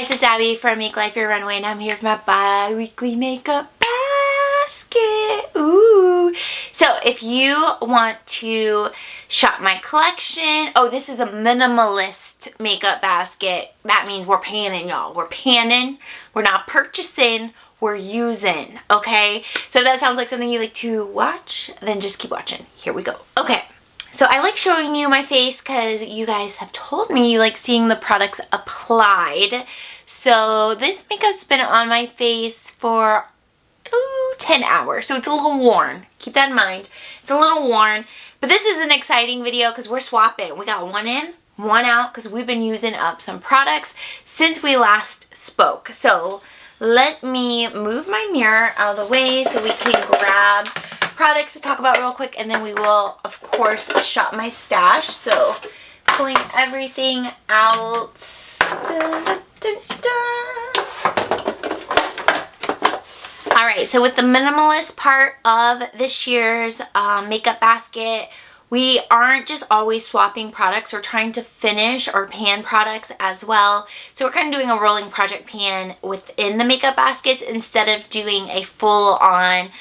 guys, it's Abby from Make Life Your Runway, and I'm here with my bi-weekly makeup basket. Ooh. So if you want to shop my collection, this is a minimalist makeup basket. That means we're panning, y'all. We're panning. We're not purchasing. We're using, okay? So if that sounds like something you like to watch, then just keep watching. Here we go. Okay. So I like showing you my face because you guys have told me you like seeing the products applied. So this makeup's been on my face for 10 hours. So it's a little worn. Keep that in mind. It's a little worn. But this is an exciting video because we're swapping. We got one in, one out because we've been using up some products since we last spoke. So let me move my mirror out of the way so we can grab products to talk about real quick, and then we will of course shop my stash. So pulling everything out. Dun, dun, dun. Alright, so with the minimalist part of this year's makeup basket, we aren't just always swapping products. We're trying to finish or pan products as well. So we're kind of doing a rolling project pan within the makeup baskets instead of doing a full-on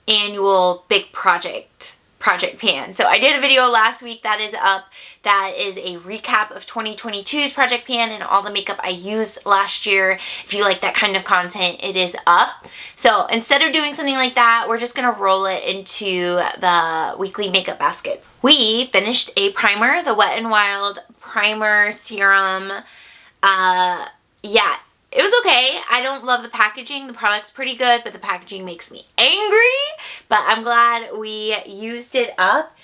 annual big project pan. So I did a video last week that is up. That is a recap of 2022's project pan and all the makeup I used last year. If you like that kind of content, it is up. So instead of doing something like that, we're just gonna roll it into the weekly makeup baskets. We finished a primer, the Wet n Wild Primer Serum. Yeah, it was okay. I don't love the packaging. The product's pretty good, but the packaging makes me angry. But I'm glad we used it up.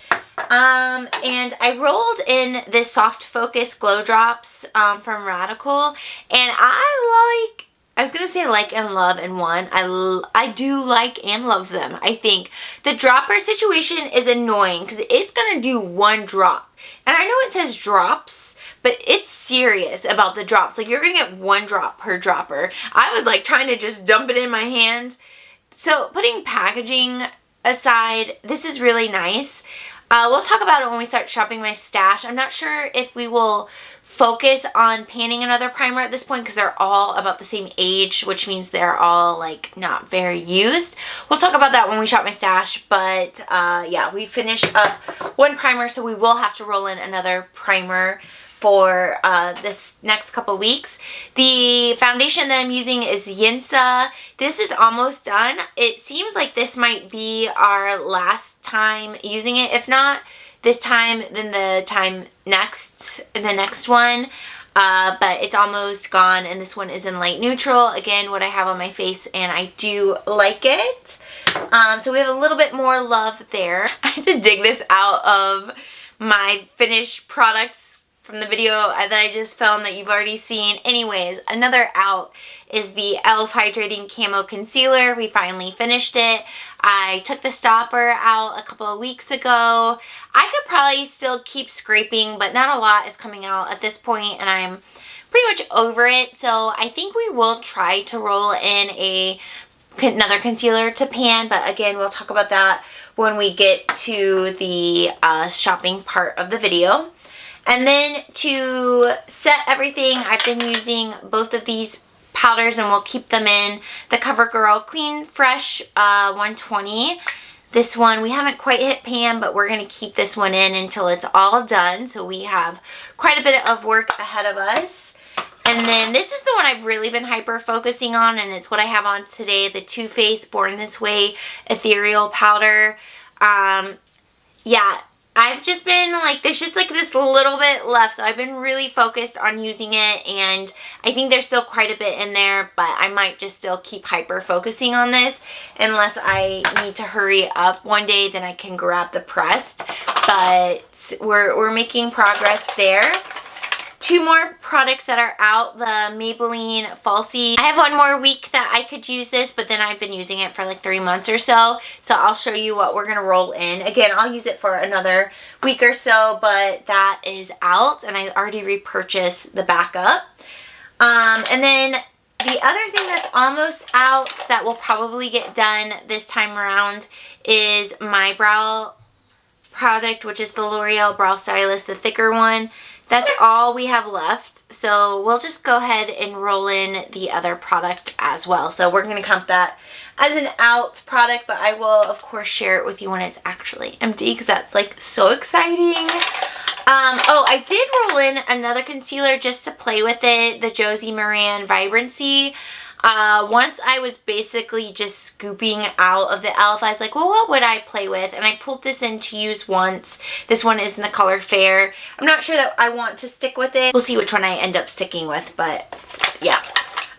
And I rolled in this Soft Focus Glow Drops from Radical. And I was going to say like and love in one. I do like and love them. I think the dropper situation is annoying because it's going to do one drop. And I know it says drops, but it's serious about the drops. Like, you're going to get one drop per dropper. I was like trying to just dump it in my hand. So putting packaging aside, this is really nice. We'll talk about it when we start shopping my stash. I'm not sure if we will focus on panning another primer at this point because they're all about the same age, which means they're all like not very used. We'll talk about that when we shop my stash, but yeah, we finished up one primer, so we will have to roll in another primer for this next couple weeks. The foundation that I'm using is Yinsa. This is almost done. It seems like this might be our last time using it. If not this time, then the next one. But it's almost gone, and this one is in light neutral. Again, what I have on my face, and I do like it. So we have a little bit more love there. I had to dig this out of my finished products from the video that I just filmed that you've already seen. Anyways, another out is the e.l.f. Hydrating Camo Concealer. We finally finished it. I took the stopper out a couple of weeks ago. I could probably still keep scraping, but not a lot is coming out at this point, and I'm pretty much over it. So I think we will try to roll in another concealer to pan, but again, we'll talk about that when we get to the shopping part of the video. And then to set everything, I've been using both of these powders, and we'll keep them in the CoverGirl Clean Fresh 120. This one, we haven't quite hit pan, but we're going to keep this one in until it's all done. So we have quite a bit of work ahead of us. And then this is the one I've really been hyper focusing on, and it's what I have on today, the Too Faced Born This Way Ethereal Powder. Yeah. I've just been like, there's just like this little bit left, so I've been really focused on using it, and I think there's still quite a bit in there, but I might just still keep hyper focusing on this unless I need to hurry up one day, then I can grab the pressed, but we're making progress there. Two more products that are out, the Maybelline Falsies. I have one more week that I could use this, but then I've been using it for like 3 months or so. So I'll show you what we're going to roll in. Again, I'll use it for another week or so, but that is out, and I already repurchased the backup. And then the other thing that's almost out that will probably get done this time around is my brow product, which is the L'Oreal Brow Stylist, the thicker one. that's all we have left. So we'll just go ahead and roll in the other product as well. So we're going to count that as an out product, but I will of course share it with you when it's actually empty because that's like so exciting. Oh, I did roll in another concealer just to play with it, the Josie Maran Vibrancy. Once I was basically just scooping out of the e.l.f., I was like, well, what would I play with? And I pulled this in to use once. This one is in the color Fair. I'm not sure that I want to stick with it. We'll see which one I end up sticking with, but yeah.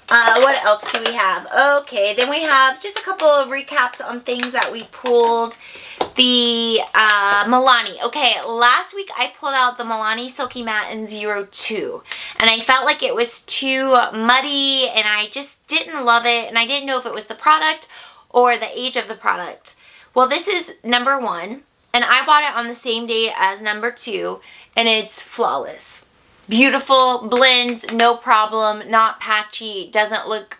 What else do we have? Okay, then we have just a couple of recaps on things that we pulled. The Milani. Okay, last week I pulled out the Milani Silky Matte in 02. And I felt like it was too muddy and I just didn't love it. And I didn't know if it was the product or the age of the product. Well, this is number 1. And I bought it on the same day as number 2. And it's flawless. Beautiful, blends, no problem, not patchy, doesn't look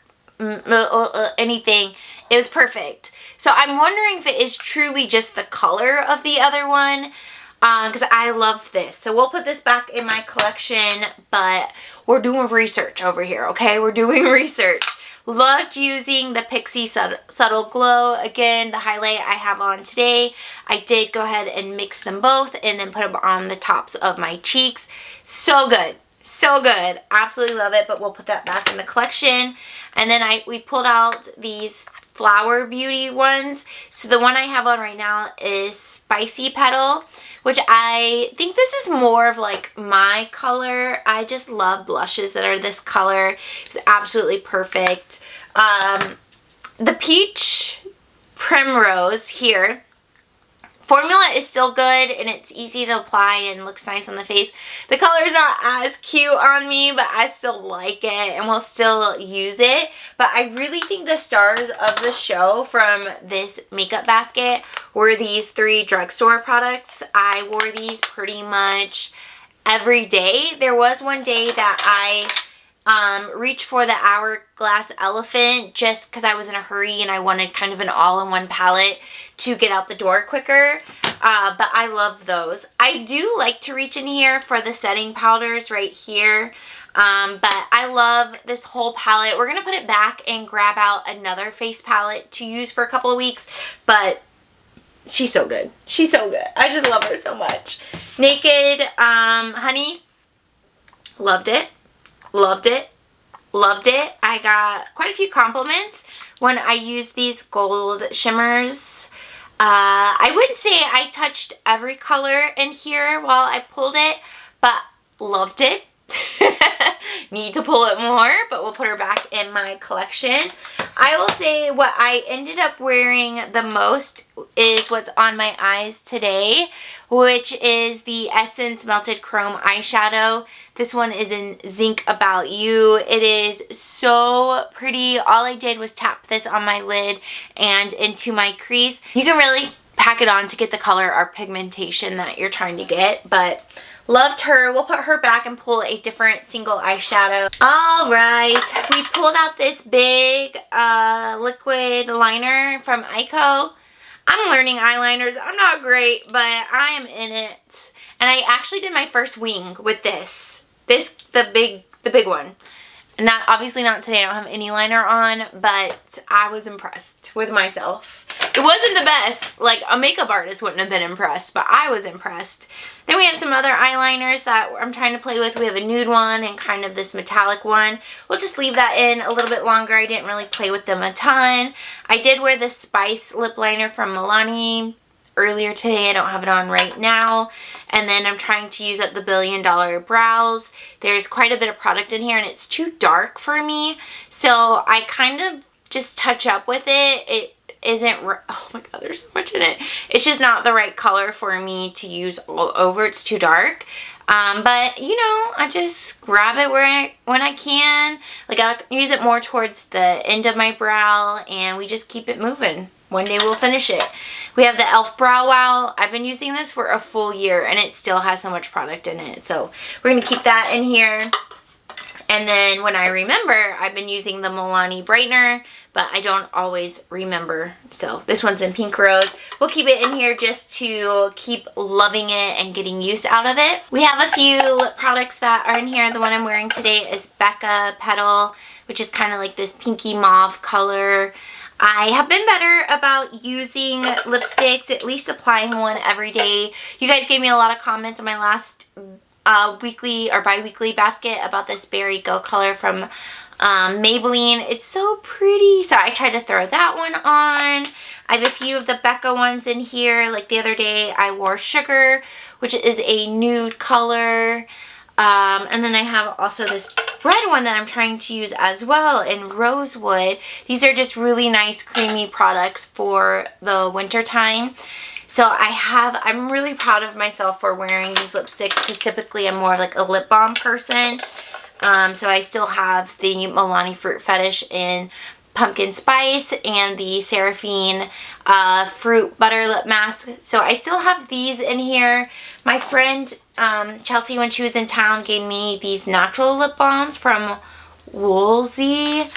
anything. It was perfect. So I'm wondering if it is truly just the color of the other one, because I love this. So we'll put this back in my collection, but we're doing research over here, okay? We're doing research. Loved using the Pixie Subtle Glow. Again, the highlight I have on today. I did go ahead and mix them both and then put them on the tops of my cheeks. So good. So good. Absolutely love it, but we'll put that back in the collection. And then we pulled out these Flower Beauty ones. So the one I have on right now is Spicy Petal, which I think this is more of like my color. I just love blushes that are this color. It's absolutely perfect. The Peach Primrose here. Formula is still good and it's easy to apply and looks nice on the face. The color's not as cute on me, but I still like it and will still use it. But I really think the stars of the show from this makeup basket were these 3 drugstore products. I wore these pretty much every day. There was one day that I reached for the Hourglass Elephant just because I was in a hurry and I wanted kind of an all-in-one palette to get out the door quicker. But I love those. I do like to reach in here for the setting powders right here. But I love this whole palette. We're going to put it back and grab out another face palette to use for a couple of weeks. But she's so good. She's so good. I just love her so much. Naked Honey. Loved it. Loved it. Loved it. I got quite a few compliments when I used these gold shimmers. I wouldn't say I touched every color in here while I pulled it, but loved it. Need to pull it more, but we'll put her back in my collection. I will say what I ended up wearing the most is what's on my eyes today, which is the Essence Melted Chrome Eyeshadow. This one is in Zinc About You. It is so pretty. All I did was tap this on my lid and into my crease. You can really pack it on to get the color or pigmentation that you're trying to get, but loved her. We'll put her back and pull a different single eyeshadow. All right, we pulled out this big liquid liner from Ico. I'm learning eyeliners. I'm not great, but I am in it. And I actually did my first wing with this. The big one. Not obviously not today. I don't have any liner on, but I was impressed with myself. It wasn't the best. Like a makeup artist wouldn't have been impressed, but I was impressed. Then we have some other eyeliners that I'm trying to play with. We have a nude one and kind of this metallic one. We'll just leave that in a little bit longer. I didn't really play with them a ton. I did wear the Spice lip liner from Milani earlier today. I don't have it on right now. And then I'm trying to use up the $1 Billion Brows. There's quite a bit of product in here and it's too dark for me. So I kind of just touch up with it. It isn't, oh my god, there's so much in it. It's just not the right color for me to use all over. It's too dark. But you know, I just grab it when I can. Like I'll use it more towards the end of my brow and we just keep it moving. One day we'll finish it. We have the e.l.f. Brow Wow. I've been using this for a full year and it still has so much product in it. So we're going to keep that in here. And then when I remember, I've been using the Milani Brightener, but I don't always remember. So this one's in Pink Rose. We'll keep it in here just to keep loving it and getting use out of it. We have a few lip products that are in here. The one I'm wearing today is Becca Petal, which is kind of like this pinky mauve color. I have been better about using lipsticks, at least applying one every day. You guys gave me a lot of comments on my last weekly or bi-weekly basket about this Berry Go color from Maybelline. It's so pretty. So I tried to throw that one on. I have a few of the Becca ones in here. Like the other day I wore Sugar, which is a nude color. And then I have also this red one that I'm trying to use as well in Rosewood. These are just really nice creamy products for the winter time. So I'm really proud of myself for wearing these lipsticks because typically I'm more like a lip balm person. So I still have the Milani Fruit Fetish in Pumpkin Spice and the Seraphine Fruit Butter Lip Mask. So I still have these in here. My friend Chelsea, when she was in town, gave me these natural lip balms from Woolsey.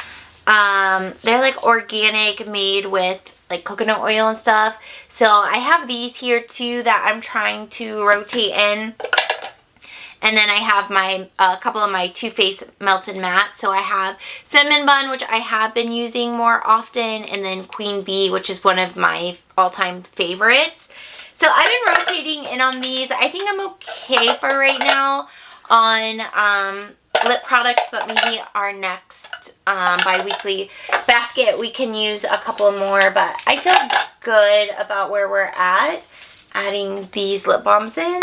They're like organic, made with like coconut oil and stuff. So I have these here too that I'm trying to rotate in. And then I have a couple of my Too Faced Melted Matte. So I have Cinnamon Bun, which I have been using more often, and then Queen Bee, which is one of my all-time favorites. So I've been rotating in on these. I think I'm okay for right now on lip products, but maybe our next bi-weekly basket we can use a couple more. But I feel good about where we're at adding these lip balms in.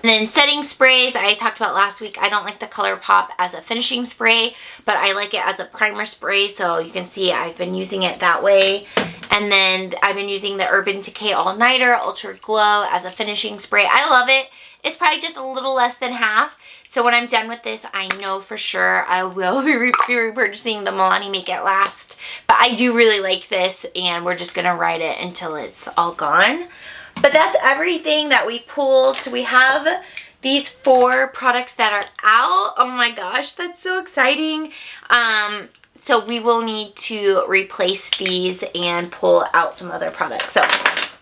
And then setting sprays, I talked about last week. I don't like the ColourPop as a finishing spray, but I like it as a primer spray. So you can see I've been using it that way. And then I've been using the Urban Decay All Nighter Ultra Glow as a finishing spray. I love it. It's probably just a little less than half. So when I'm done with this, I know for sure I will be repurchasing the Milani Make It Last. But I do really like this, and we're just going to ride it until it's all gone. But that's everything that we pulled. So we have these 4 products that are out. Oh my gosh, that's so exciting. So we will need to replace these and pull out some other products. So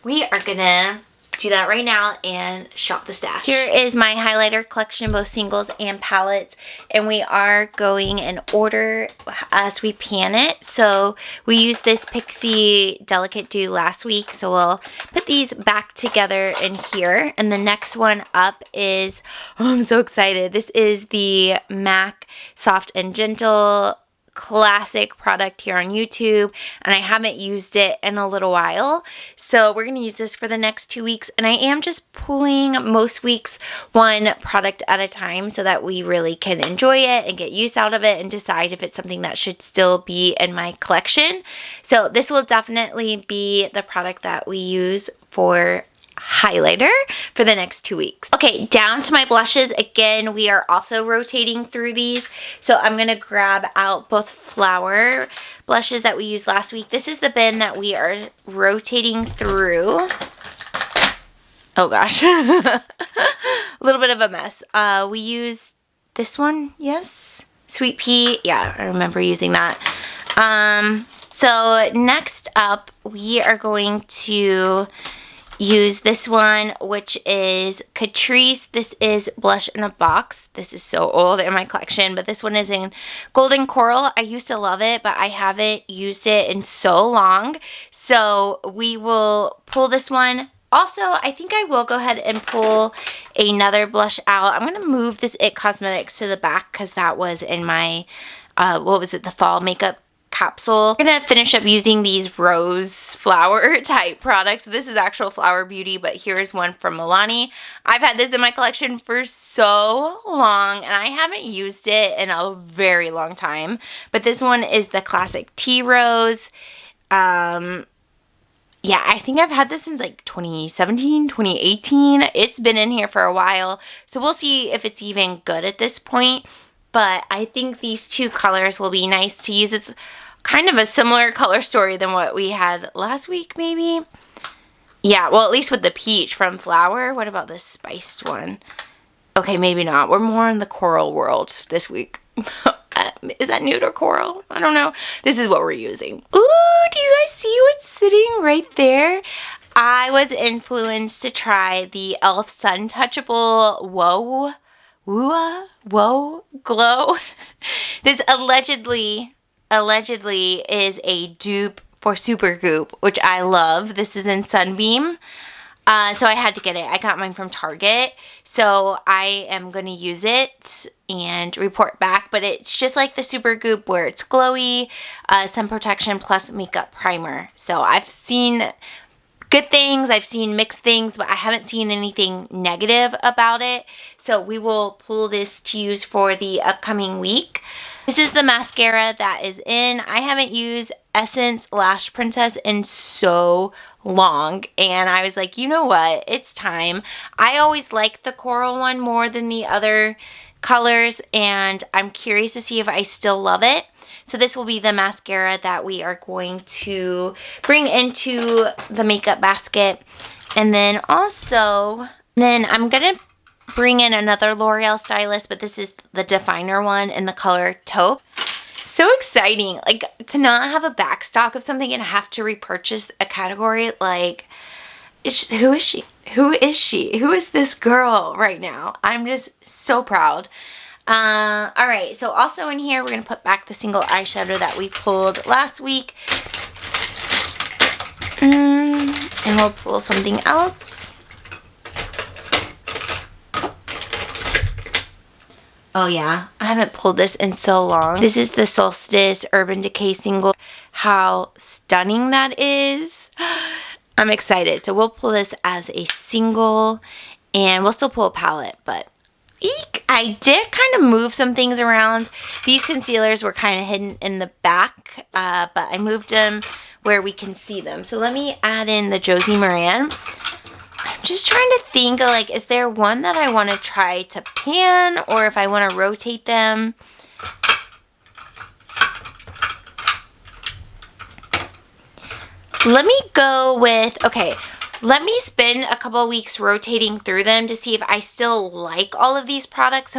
we are gonna do that right now and shop the stash. Here is my highlighter collection, both singles and palettes, and we are going in order as we pan it. So we used this Pixie Delicate Dew last week, so we'll put these back together in here. And the next one up is, oh, I'm so excited. This is the MAC Soft and Gentle classic product here on YouTube, and I haven't used it in a little while, so we're going to use this for the next 2 weeks. And I am just pulling most weeks one product at a time so that we really can enjoy it and get use out of it and decide if it's something that should still be in my collection. So this will definitely be the product that we use for highlighter for the next 2 weeks. Okay, down to my blushes. Again, we are also rotating through these. So I'm going to grab out both Flower blushes that we used last week. This is the bin that we are rotating through. Oh gosh. A little bit of a mess. We use this one, yes? Sweet Pea. Yeah, I remember using that. So next up, we are going to use this one, which is Catrice. This is Blush in a Box. This is so old in my collection, but this one is in Golden Coral. I used to love it, but I haven't used it in so long. So we will pull this one. Also, I think I will go ahead and pull another blush out. I'm going to move this It Cosmetics to the back because that was in my, what was it, the fall makeup capsule. I'm gonna finish up using these rose flower type products. This is actual Flower Beauty, but here's one from Milani. I've had this in my collection for so long, and I haven't used it in a very long time. But this one is the classic Tea Rose. Yeah, I think I've had this since like 2017, 2018. It's been in here for a while, so we'll see if it's even good at this point. But I think these two colors will be nice to use. It's kind of a similar color story than what we had last week, maybe. Yeah, well, at least with the peach from Flower. What about this spiced one? Okay, maybe not. We're more in the coral world this week. Is that nude or coral? I don't know. This is what we're using. Ooh, do you guys see what's sitting right there? I was influenced to try the e.l.f. Sun Touchable Whoa Glow. This allegedly is a dupe for Supergoop, which I love. This is in Sunbeam. So I had to get it. I got mine from Target. So I am going to use it and report back. But it's just like the Supergoop where it's glowy, sun protection plus makeup primer. So I've seen good things. I've seen mixed things, but I haven't seen anything negative about it. So we will pull this to use for the upcoming week. This is the mascara that is in. I haven't used Essence Lash Princess in so long, and I was like, you know what, it's time. I always like the coral one more than the other colors, and I'm curious to see if I still love it. So this will be the mascara that we are going to bring into the makeup basket. And then also, I'm going to bring in another L'Oreal stylist, but this is the definer one in the color taupe. So exciting, like, to not have a back stock of something and have to repurchase a category. Like, it's just, who is she? Who is she? Who is this girl right now? I'm just so proud. All right, so also in here, we're going to put back the single eyeshadow that we pulled last week. And we'll pull something else. Oh yeah, I haven't pulled this in so long. This is the Solstice Urban Decay single. How stunning that is. I'm excited. So we'll pull this as a single, and we'll still pull a palette, but eek! I did kind of move some things around. These concealers were kind of hidden in the back, but I moved them where we can see them. So let me add in the Josie Maran. I'm just trying to think, like, is there one that I want to try to pan, or if I want to rotate them? Let me go with, okay, let me spend a couple of weeks rotating through them to see if I still like all of these products.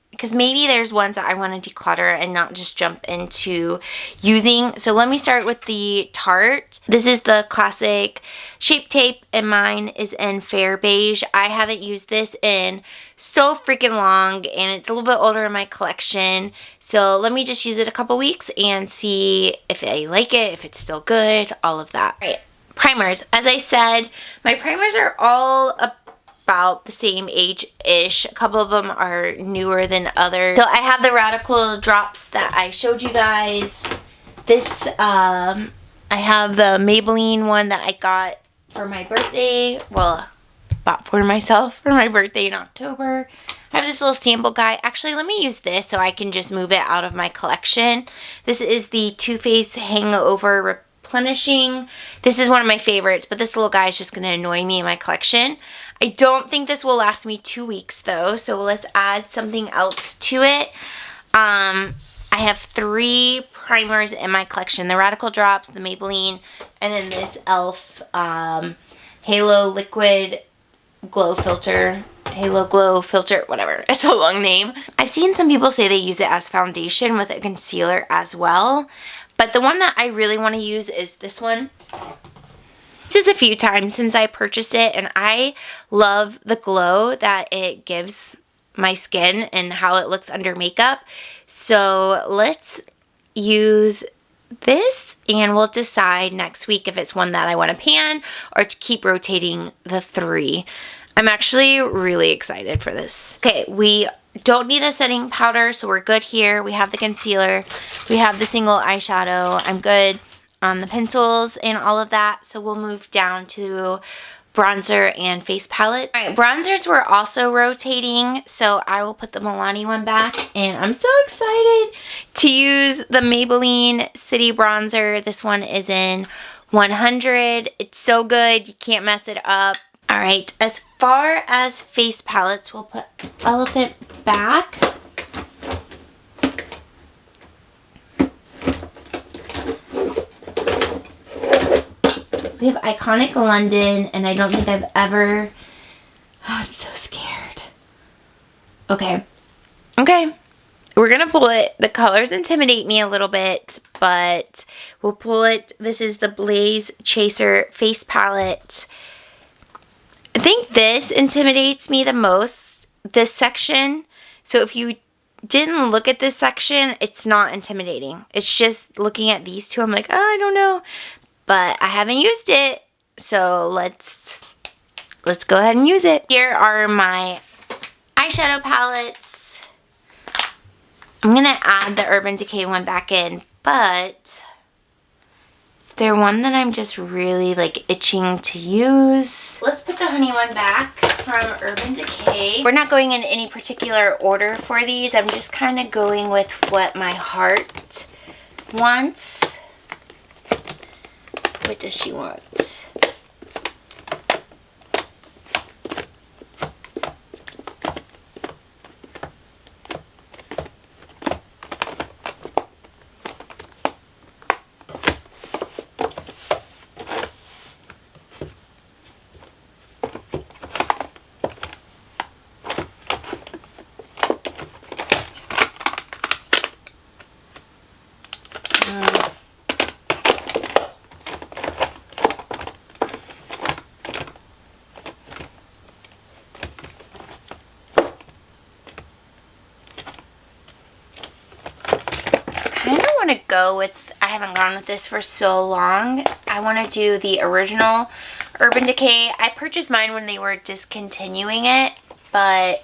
Because maybe there's ones that I want to declutter and not just jump into using. So let me start with the Tarte. This is the classic Shape Tape, and mine is in Fair Beige. I haven't used this in so freaking long, and it's a little bit older in my collection. So let me just use it a couple weeks and see if I like it, if it's still good, all of that. All right, primers. As I said, my primers are all about the same age-ish. A couple of them are newer than others. So I have the Radical drops that I showed you guys. This, I have the Maybelline one that I got for my birthday. Well, bought for myself for my birthday in October. I have this little sample guide. Actually, let me use this so I can just move it out of my collection. This is the Too Faced Hangover Replenishing. This is one of my favorites, but this little guy is just going to annoy me in my collection. I don't think this will last me 2 weeks though, so let's add something else to it. I have 3 primers in my collection. The Radical Drops, the Maybelline, and then this e.l.f. Halo Liquid Glow Filter. Halo Glow Filter, whatever. It's a long name. I've seen some people say they use it as foundation with a concealer as well. But the one that I really want to use is this one. This is a few times since I purchased it, and I love the glow that it gives my skin and how it looks under makeup. So let's use this, and we'll decide next week if it's one that I want to pan or to keep rotating the 3. I'm actually really excited for this. Okay, we don't need a setting powder, so we're good here. We have the concealer. We have the single eyeshadow. I'm good on the pencils and all of that. So we'll move down to bronzer and face palette. All right, bronzers were also rotating, so I will put the Milani one back. And I'm so excited to use the Maybelline City Bronzer. This one is in 100. It's so good. You can't mess it up. All right, as far as face palettes, we'll put Elephant back. We have Iconic London, and I don't think I've ever... Oh, I'm so scared. Okay. Okay. We're going to pull it. The colors intimidate me a little bit, but we'll pull it. This is the Blaze Chaser Face Palette. I think this intimidates me the most, this section. So if you didn't look at this section, it's not intimidating. It's just looking at these two, I'm like, oh, I don't know. But I haven't used it, so let's go ahead and use it. Here are my eyeshadow palettes. I'm going to add the Urban Decay one back in, but is there one that I'm just really like itching to use? Let's put the honey one back from Urban Decay. We're not going in any particular order for these. I'm just kind of going with what my heart wants. What does she want? To go with, I haven't gone with this for so long. I want to do the original Urban Decay. I purchased mine when they were discontinuing it, but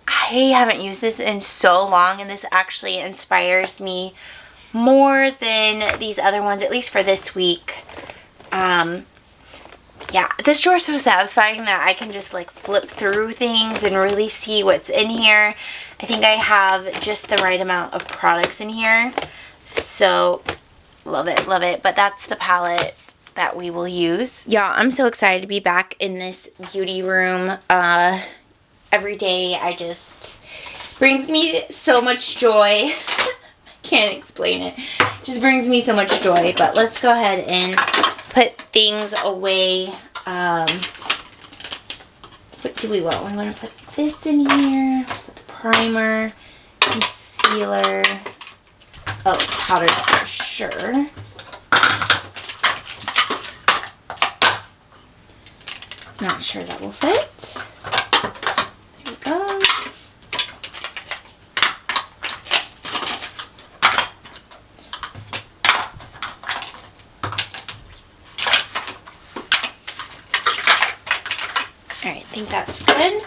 I haven't used this in so long, and this actually inspires me more than these other ones, at least for this week. Yeah, this drawer is so satisfying that I can just like flip through things and really see what's in here. I think I have just the right amount of products in here. So, love it, love it. But that's the palette that we will use. Y'all, I'm so excited to be back in this beauty room. Every day I just brings me so much joy. I can't explain it. Just brings me so much joy. But let's go ahead and put things away. What do we want? We want to put this in here. Put the primer, concealer. Oh, powders for sure. Not sure that will fit. There we go. Alright, I think that's good.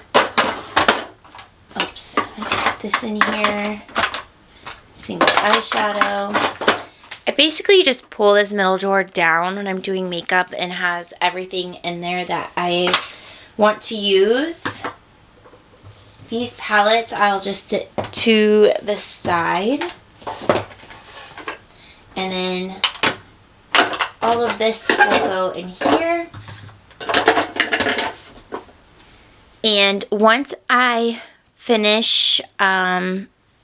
Oops, I put this in here. Single eyeshadow. I basically just pull this middle drawer down when I'm doing makeup and has everything in there that I want to use. These palettes I'll just sit to the side. And then all of this will go in here. And once I finish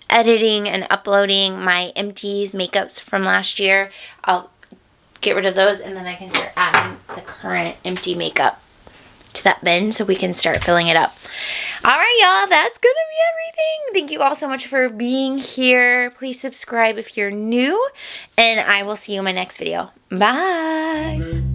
editing and uploading my empties makeups from last year, I'll get rid of those, and then I can start adding the current empty makeup to that bin so we can start filling it up. Alright, y'all, that's gonna be everything. Thank you all so much for being here. Please subscribe if you're new, and I will see you in my next video. Bye!